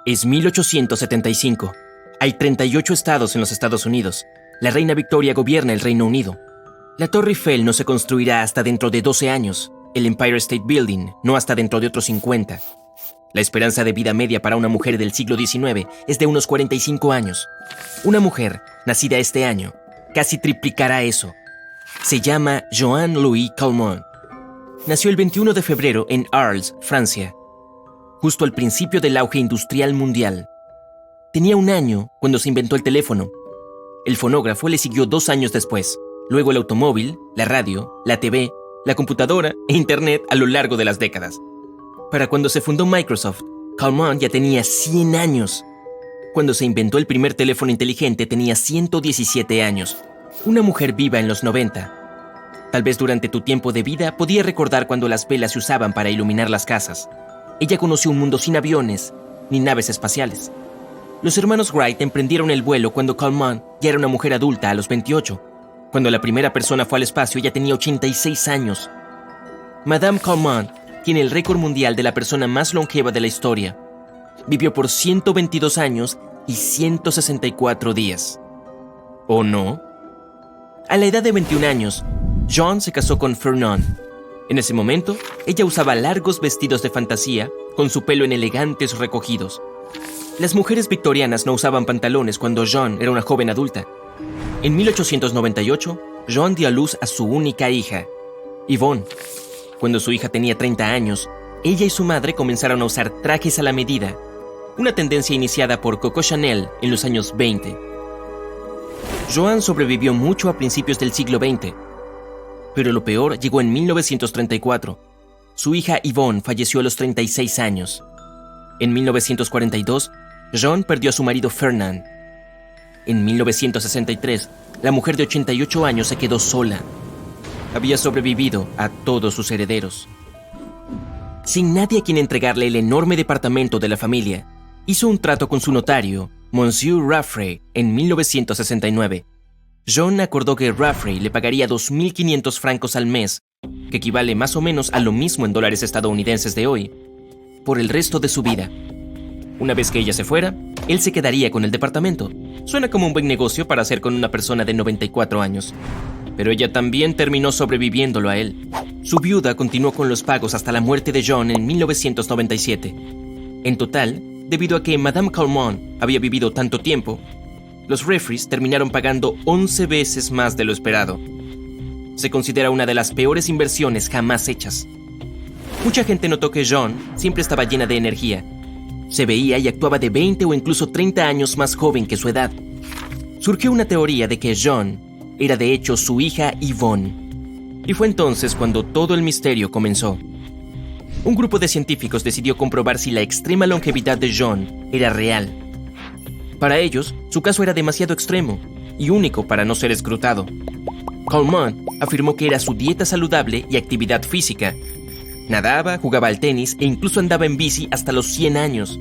Es 1875. Hay 38 estados en los Estados Unidos. La reina Victoria gobierna el Reino Unido. La Torre Eiffel no se construirá hasta dentro de 12 años. El Empire State Building no hasta dentro de otros 50. La esperanza de vida media para una mujer del siglo XIX es de unos 45 años. Una mujer, nacida este año, casi triplicará eso. Se llama Joan Louis Calment. Nació el 21 de febrero en Arles, Francia, justo al principio del auge industrial mundial. Tenía 1 año cuando se inventó el teléfono. El fonógrafo le siguió 2 años después, luego el automóvil, la radio, la TV, la computadora e Internet a lo largo de las décadas. Para cuando se fundó Microsoft, Calment ya tenía 100 años. Cuando se inventó el primer teléfono inteligente tenía 117 años. Una mujer viva en los 90. Tal vez durante tu tiempo de vida podías recordar cuando las velas se usaban para iluminar las casas. Ella conoció un mundo sin aviones ni naves espaciales. Los hermanos Wright emprendieron el vuelo cuando Calment ya era una mujer adulta a los 28. Cuando la primera persona fue al espacio, ella tenía 86 años. Madame Calment tiene el récord mundial de la persona más longeva de la historia. Vivió por 122 años y 164 días. ¿O no? A la edad de 21 años, John se casó con Fernand. En ese momento, ella usaba largos vestidos de fantasía con su pelo en elegantes recogidos. Las mujeres victorianas no usaban pantalones cuando John era una joven adulta. En 1898, John dio a luz a su única hija, Yvonne. Cuando su hija tenía 30 años, ella y su madre comenzaron a usar trajes a la medida, una tendencia iniciada por Coco Chanel en los años 20. Joan sobrevivió mucho a principios del siglo XX, pero lo peor llegó en 1934. Su hija Yvonne falleció a los 36 años. En 1942, John perdió a su marido Fernand. En 1963, la mujer de 88 años se quedó sola. Había sobrevivido a todos sus herederos. Sin nadie a quien entregarle el enorme departamento de la familia, hizo un trato con su notario, Monsieur Raffray, en 1969. John acordó que Raffray le pagaría 2.500 francos al mes, que equivale más o menos a lo mismo en dólares estadounidenses de hoy, por el resto de su vida. Una vez que ella se fuera, él se quedaría con el departamento. Suena como un buen negocio para hacer con una persona de 94 años. Pero ella también terminó sobreviviéndolo a él. Su viuda continuó con los pagos hasta la muerte de John en 1997. En total, debido a que Madame Calment había vivido tanto tiempo, los Raffrays terminaron pagando 11 veces más de lo esperado. Se considera una de las peores inversiones jamás hechas. Mucha gente notó que John siempre estaba llena de energía. Se veía y actuaba de 20 o incluso 30 años más joven que su edad. Surgió una teoría de que John era de hecho su hija Yvonne. Y fue entonces cuando todo el misterio comenzó. Un grupo de científicos decidió comprobar si la extrema longevidad de John era real. Para ellos, su caso era demasiado extremo y único para no ser escrutado. Calment afirmó que era su dieta saludable y actividad física. Nadaba, jugaba al tenis e incluso andaba en bici hasta los 100 años.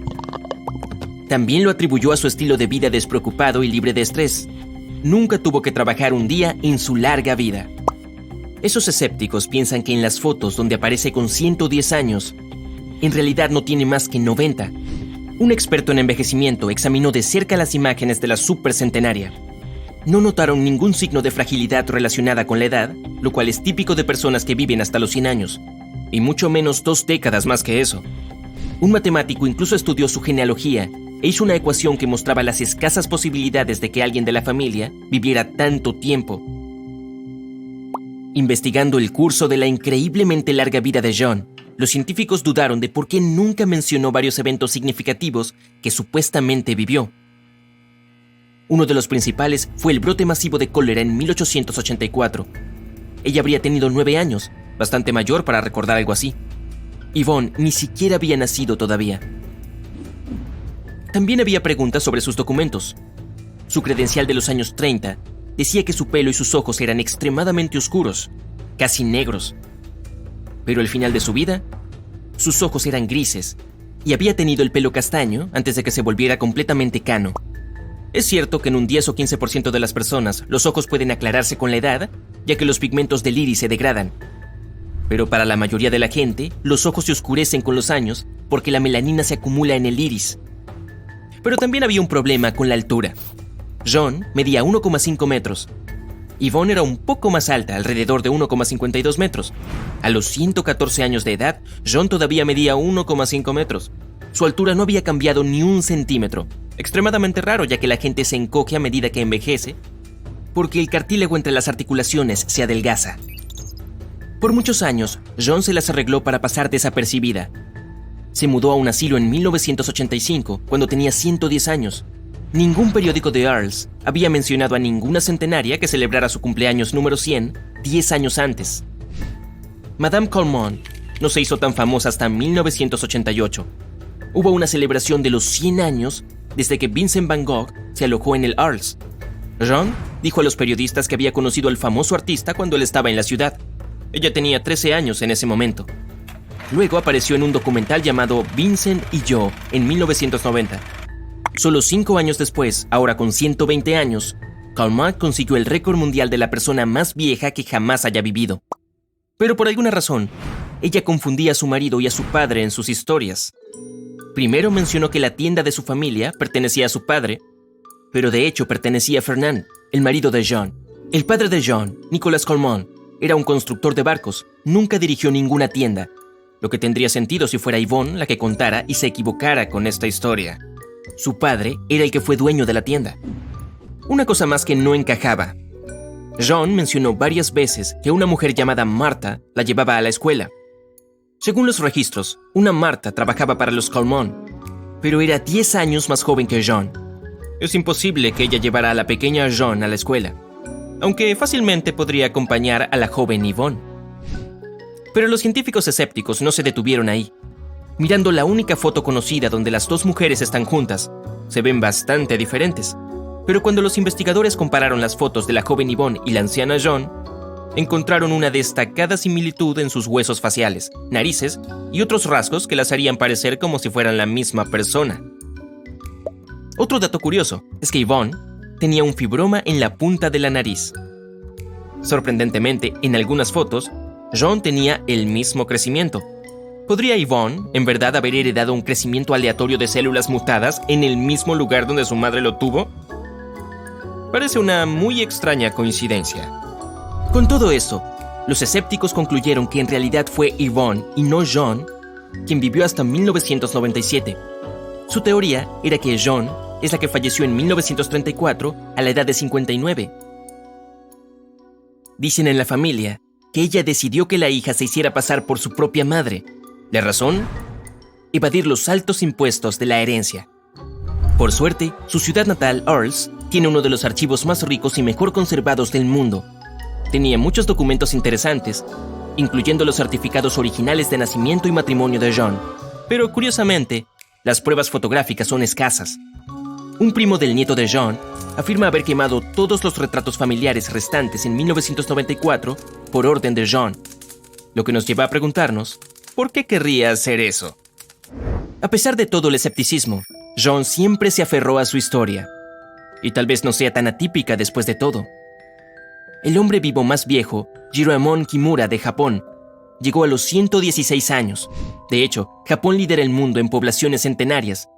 También lo atribuyó a su estilo de vida despreocupado y libre de estrés. Nunca tuvo que trabajar un día en su larga vida. Esos escépticos piensan que en las fotos donde aparece con 110 años, en realidad no tiene más que 90. Un experto en envejecimiento examinó de cerca las imágenes de la supercentenaria. No notaron ningún signo de fragilidad relacionada con la edad, lo cual es típico de personas que viven hasta los 100 años, y mucho menos 2 décadas más que eso. Un matemático incluso estudió su genealogía e hizo una ecuación que mostraba las escasas posibilidades de que alguien de la familia viviera tanto tiempo. Investigando el curso de la increíblemente larga vida de John, los científicos dudaron de por qué nunca mencionó varios eventos significativos que supuestamente vivió. Uno de los principales fue el brote masivo de cólera en 1884. Ella habría tenido 9 años, bastante mayor para recordar algo así. Yvonne ni siquiera había nacido todavía. También había preguntas sobre sus documentos. Su credencial de los años 30 decía que su pelo y sus ojos eran extremadamente oscuros, casi negros. Pero al final de su vida, sus ojos eran grises y había tenido el pelo castaño antes de que se volviera completamente cano. Es cierto que en un 10 o 15% de las personas los ojos pueden aclararse con la edad, ya que los pigmentos del iris se degradan. Pero para la mayoría de la gente, los ojos se oscurecen con los años porque la melanina se acumula en el iris. Pero también había un problema con la altura. John medía 1,5 metros. Yvonne era un poco más alta, alrededor de 1,52 metros. A los 114 años de edad, John todavía medía 1,5 metros. Su altura no había cambiado ni un centímetro. Extremadamente raro, ya que la gente se encoge a medida que envejece, porque el cartílago entre las articulaciones se adelgaza. Por muchos años, John se las arregló para pasar desapercibida. Se mudó a un asilo en 1985, cuando tenía 110 años. Ningún periódico de Arles había mencionado a ninguna centenaria que celebrara su cumpleaños número 100 10 años antes. Madame Colmont no se hizo tan famosa hasta 1988. Hubo una celebración de los 100 años desde que Vincent van Gogh se alojó en el Arles. John dijo a los periodistas que había conocido al famoso artista cuando él estaba en la ciudad. Ella tenía 13 años en ese momento. Luego apareció en un documental llamado Vincent y yo en 1990. Solo 5 años después, ahora con 120 años, Colmont consiguió el récord mundial de la persona más vieja que jamás haya vivido. Pero por alguna razón, ella confundía a su marido y a su padre en sus historias. Primero mencionó que la tienda de su familia pertenecía a su padre, pero de hecho pertenecía a Fernand, el marido de John. El padre de John, Nicolas Colmont, era un constructor de barcos, nunca dirigió ninguna tienda, lo que tendría sentido si fuera Yvonne la que contara y se equivocara con esta historia. Su padre era el que fue dueño de la tienda. Una cosa más que no encajaba. John mencionó varias veces que una mujer llamada Marta la llevaba a la escuela. Según los registros, una Marta trabajaba para los Colmont, pero era 10 años más joven que John. Es imposible que ella llevara a la pequeña John a la escuela, aunque fácilmente podría acompañar a la joven Yvonne. Pero los científicos escépticos no se detuvieron ahí. Mirando la única foto conocida donde las dos mujeres están juntas, se ven bastante diferentes. Pero cuando los investigadores compararon las fotos de la joven Yvonne y la anciana John, encontraron una destacada similitud en sus huesos faciales, narices y otros rasgos que las harían parecer como si fueran la misma persona. Otro dato curioso es que Yvonne tenía un fibroma en la punta de la nariz. Sorprendentemente, en algunas fotos, John tenía el mismo crecimiento. ¿Podría Yvonne, en verdad, haber heredado un crecimiento aleatorio de células mutadas en el mismo lugar donde su madre lo tuvo? Parece una muy extraña coincidencia. Con todo esto, los escépticos concluyeron que en realidad fue Yvonne y no John quien vivió hasta 1997. Su teoría era que John es la que falleció en 1934 a la edad de 59. Dicen en la familia que ella decidió que la hija se hiciera pasar por su propia madre. ¿La razón? Evadir los altos impuestos de la herencia. Por suerte, su ciudad natal, Arles, tiene uno de los archivos más ricos y mejor conservados del mundo. Tenía muchos documentos interesantes, incluyendo los certificados originales de nacimiento y matrimonio de John. Pero curiosamente, las pruebas fotográficas son escasas. Un primo del nieto de John afirma haber quemado todos los retratos familiares restantes en 1994 por orden de John, lo que nos lleva a preguntarnos, ¿por qué querría hacer eso? A pesar de todo el escepticismo, John siempre se aferró a su historia, y tal vez no sea tan atípica después de todo. El hombre vivo más viejo, Jiroemon Kimura de Japón, llegó a los 116 años. De hecho, Japón lidera el mundo en poblaciones centenarias.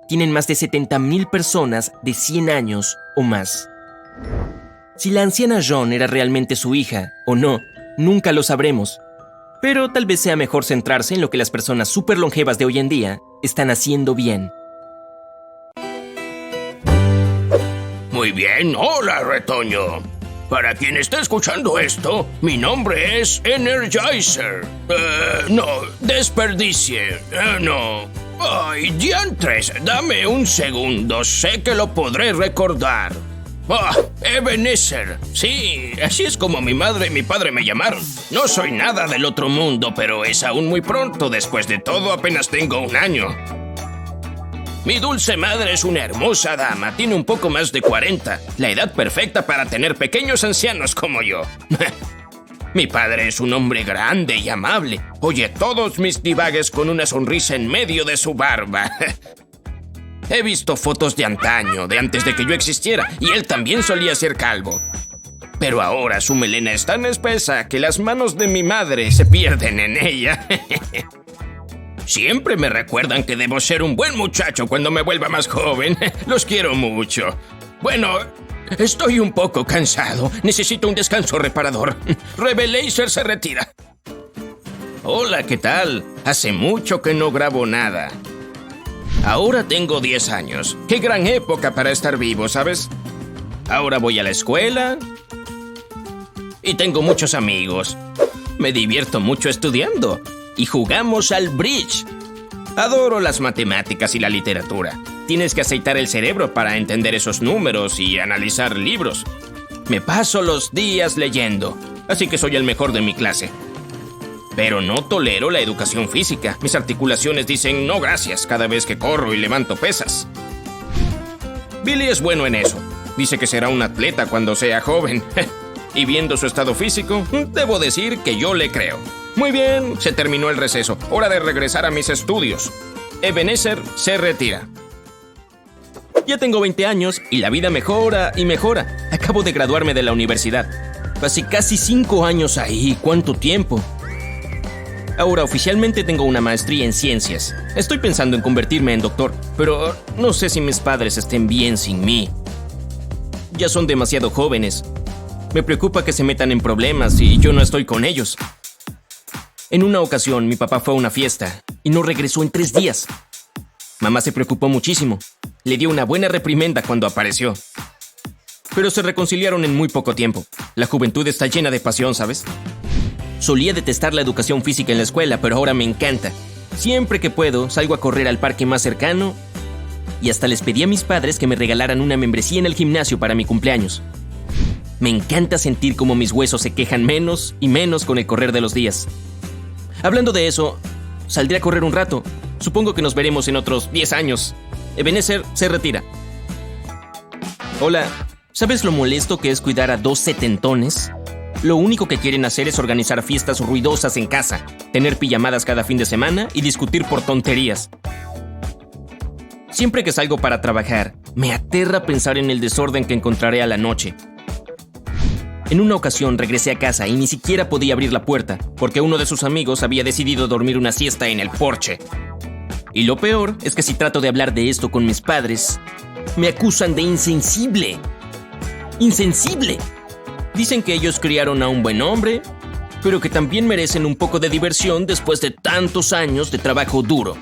Tienen más de 70,000 personas de 100 años o más. Si la anciana John era realmente su hija o no, nunca lo sabremos. Pero tal vez sea mejor centrarse en lo que las personas súper longevas de hoy en día están haciendo bien. Muy bien, hola retoño. Para quien esté escuchando esto, mi nombre es Energizer. No, desperdicie. No. Ay, diantres, dame un segundo, sé que lo podré recordar. Ebenezer. Sí, así es como mi madre y mi padre me llamaron. No soy nada del otro mundo, pero es aún muy pronto. Después de todo, apenas tengo 1 año. Mi dulce madre es una hermosa dama, tiene un poco más de 40, la edad perfecta para tener pequeños ancianos como yo. Mi padre es un hombre grande y amable, oye todos mis divagues con una sonrisa en medio de su barba. He visto fotos de antaño, de antes de que yo existiera, y él también solía ser calvo. Pero ahora su melena es tan espesa que las manos de mi madre se pierden en ella. Siempre me recuerdan que debo ser un buen muchacho cuando me vuelva más joven. Los quiero mucho. Bueno, estoy un poco cansado. Necesito un descanso reparador. Revelaser se retira. Hola, ¿qué tal? Hace mucho que no grabo nada. Ahora tengo 10 años. Qué gran época para estar vivo, ¿sabes? Ahora voy a la escuela y tengo muchos amigos. Me divierto mucho estudiando y jugamos al bridge. Adoro las matemáticas y la literatura. Tienes que aceitar el cerebro para entender esos números y analizar libros. Me paso los días leyendo, así que soy el mejor de mi clase. Pero no tolero la educación física. Mis articulaciones dicen no gracias cada vez que corro y levanto pesas. Billy es bueno en eso. Dice que será un atleta cuando sea joven. Y viendo su estado físico, debo decir que yo le creo. Muy bien, se terminó el receso. Hora de regresar a mis estudios. Ebenezer se retira. Ya tengo 20 años y la vida mejora y mejora. Acabo de graduarme de la universidad. Pasé casi 5 años ahí. ¿Cuánto tiempo? Ahora oficialmente tengo una maestría en ciencias. Estoy pensando en convertirme en doctor, pero no sé si mis padres estén bien sin mí. Ya son demasiado jóvenes. Me preocupa que se metan en problemas y yo no estoy con ellos. En una ocasión, mi papá fue a una fiesta y no regresó en 3 días. Mamá se preocupó muchísimo. Le dio una buena reprimenda cuando apareció. Pero se reconciliaron en muy poco tiempo. La juventud está llena de pasión, ¿sabes? Solía detestar la educación física en la escuela, pero ahora me encanta. Siempre que puedo, salgo a correr al parque más cercano y hasta les pedí a mis padres que me regalaran una membresía en el gimnasio para mi cumpleaños. Me encanta sentir cómo mis huesos se quejan menos y menos con el correr de los días. Hablando de eso, saldré a correr un rato. Supongo que nos veremos en otros 10 años. Ebenezer se retira. Hola, ¿sabes lo molesto que es cuidar a 2 setentones? Lo único que quieren hacer es organizar fiestas ruidosas en casa, tener pijamadas cada fin de semana y discutir por tonterías. Siempre que salgo para trabajar, me aterra pensar en el desorden que encontraré a la noche. En una ocasión regresé a casa y ni siquiera podía abrir la puerta, porque uno de sus amigos había decidido dormir una siesta en el porche. Y lo peor es que si trato de hablar de esto con mis padres, me acusan de insensible. ¡Insensible! Dicen que ellos criaron a un buen hombre, pero que también merecen un poco de diversión después de tantos años de trabajo duro.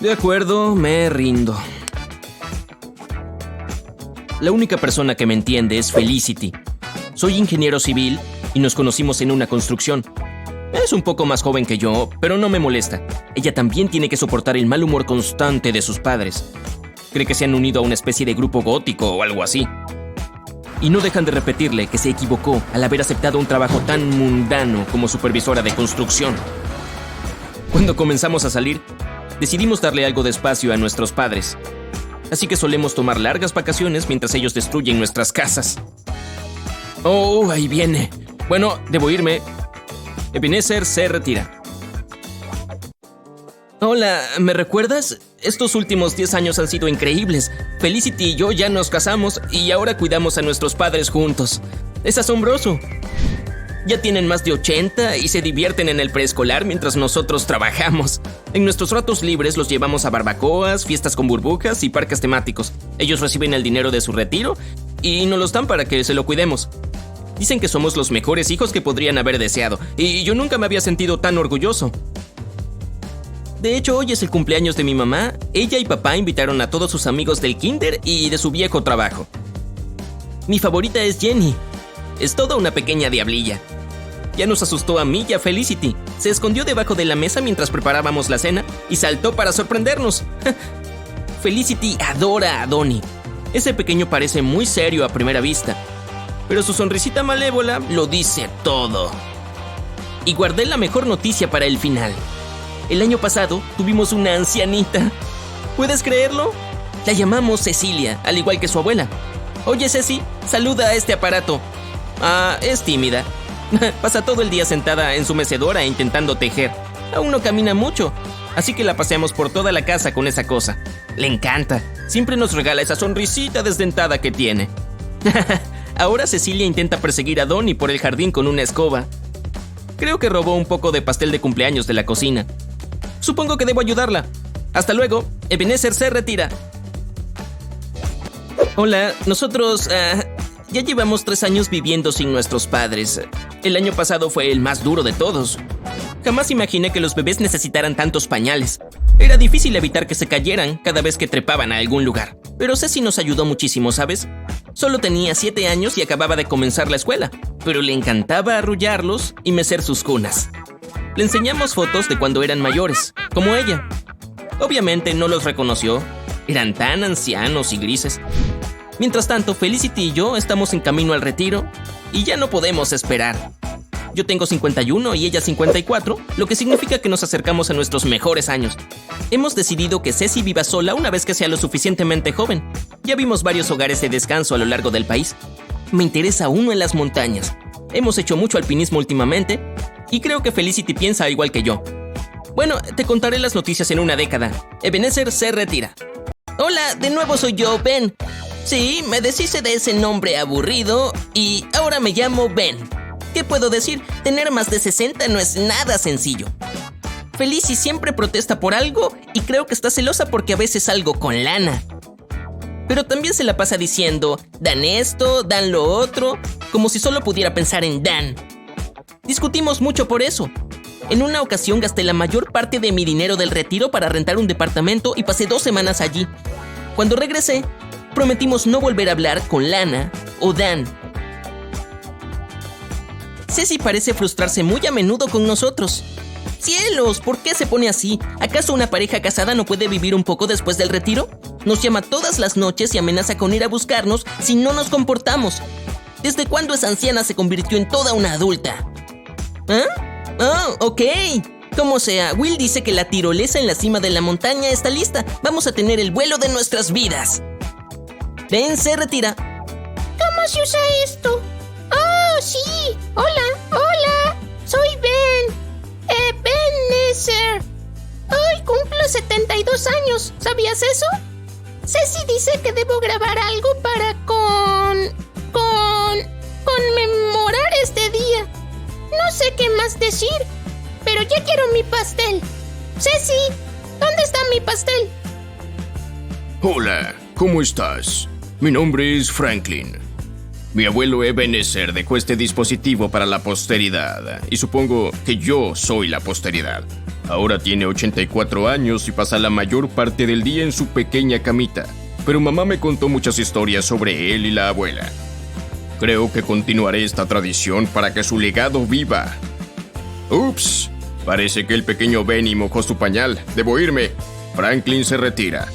De acuerdo, me rindo. La única persona que me entiende es Felicity. Soy ingeniero civil y nos conocimos en una construcción. Es un poco más joven que yo, pero no me molesta. Ella también tiene que soportar el mal humor constante de sus padres. Cree que se han unido a una especie de grupo gótico o algo así. Y no dejan de repetirle que se equivocó al haber aceptado un trabajo tan mundano como supervisora de construcción. Cuando comenzamos a salir, decidimos darle algo de espacio a nuestros padres. Así que solemos tomar largas vacaciones mientras ellos destruyen nuestras casas. Oh, ahí viene. Bueno, debo irme. Ebenezer se retira. Hola, ¿me recuerdas? Estos últimos 10 años han sido increíbles. Felicity y yo ya nos casamos y ahora cuidamos a nuestros padres juntos. Es asombroso. Ya tienen más de 80 y se divierten en el preescolar mientras nosotros trabajamos. En nuestros ratos libres los llevamos a barbacoas, fiestas con burbujas y parques temáticos. Ellos reciben el dinero de su retiro y nos los dan para que se lo cuidemos. Dicen que somos los mejores hijos que podrían haber deseado y yo nunca me había sentido tan orgulloso. De hecho, hoy es el cumpleaños de mi mamá. Ella y papá invitaron a todos sus amigos del kinder y de su viejo trabajo. Mi favorita es Jenny. Es toda una pequeña diablilla. Ya nos asustó a mí y a Felicity. Se escondió debajo de la mesa mientras preparábamos la cena y saltó para sorprendernos. Felicity adora a Donnie. Ese pequeño parece muy serio a primera vista, pero su sonrisita malévola lo dice todo. Y guardé la mejor noticia para el final. El año pasado tuvimos una ancianita. ¿Puedes creerlo? La llamamos Cecilia, al igual que su abuela. Oye, Ceci, saluda a este aparato. Es tímida. Pasa todo el día sentada en su mecedora intentando tejer. Aún no camina mucho, así que la paseamos por toda la casa con esa cosa. Le encanta. Siempre nos regala esa sonrisita desdentada que tiene. Ahora Cecilia intenta perseguir a Donnie por el jardín con una escoba. Creo que robó un poco de pastel de cumpleaños de la cocina. Supongo que debo ayudarla. Hasta luego. Ebenezer se retira. Hola, nosotros ya llevamos 3 años viviendo sin nuestros padres. El año pasado fue el más duro de todos. Jamás imaginé que los bebés necesitaran tantos pañales. Era difícil evitar que se cayeran cada vez que trepaban a algún lugar. Pero Ceci nos ayudó muchísimo, ¿sabes? Solo tenía 7 años y acababa de comenzar la escuela, pero le encantaba arrullarlos y mecer sus cunas. Le enseñamos fotos de cuando eran mayores, como ella. Obviamente no los reconoció. Eran tan ancianos y grises. Mientras tanto, Felicity y yo estamos en camino al retiro y ya no podemos esperar. Yo tengo 51 y ella 54, lo que significa que nos acercamos a nuestros mejores años. Hemos decidido que Ceci viva sola una vez que sea lo suficientemente joven. Ya vimos varios hogares de descanso a lo largo del país. Me interesa uno en las montañas. Hemos hecho mucho alpinismo últimamente y creo que Felicity piensa igual que yo. Bueno, te contaré las noticias en una década. Ebenezer se retira. Hola, de nuevo soy yo, Ben. Sí, me deshice de ese nombre aburrido y ahora me llamo Ben. ¿Qué puedo decir? Tener más de 60 no es nada sencillo. Felicity siempre protesta por algo y creo que está celosa porque a veces salgo con Lana. Pero también se la pasa diciendo, Dan esto, Dan lo otro, como si solo pudiera pensar en Dan. Discutimos mucho por eso. En una ocasión gasté la mayor parte de mi dinero del retiro para rentar un departamento y pasé 2 semanas allí. Cuando regresé, prometimos no volver a hablar con Lana o Dan. Ceci parece frustrarse muy a menudo con nosotros. ¡Cielos! ¿Por qué se pone así? ¿Acaso una pareja casada no puede vivir un poco después del retiro? Nos llama todas las noches y amenaza con ir a buscarnos si no nos comportamos. ¿Desde cuándo esa anciana se convirtió en toda una adulta? ¿Ah? Oh, ok. Como sea, Will dice que la tirolesa en la cima de la montaña está lista. Vamos a tener el vuelo de nuestras vidas. Ben se retira. ¿Cómo se usa esto? ¡Oh, sí! ¡Hola! ¡Soy Ben! Ebenezer. Hoy cumplo 72 años. ¿Sabías eso? Ceci dice que debo grabar algo para conmemorar este día. No sé qué más decir, pero ya quiero mi pastel. Ceci, ¿dónde está mi pastel? Hola, ¿cómo estás? Mi nombre es Franklin. Mi abuelo Ebenezer dejó este dispositivo para la posteridad, y supongo que yo soy la posteridad. Ahora tiene 84 años y pasa la mayor parte del día en su pequeña camita, pero mamá me contó muchas historias sobre él y la abuela. Creo que continuaré esta tradición para que su legado viva. Ups, parece que el pequeño Benny mojó su pañal. Debo irme. Franklin se retira.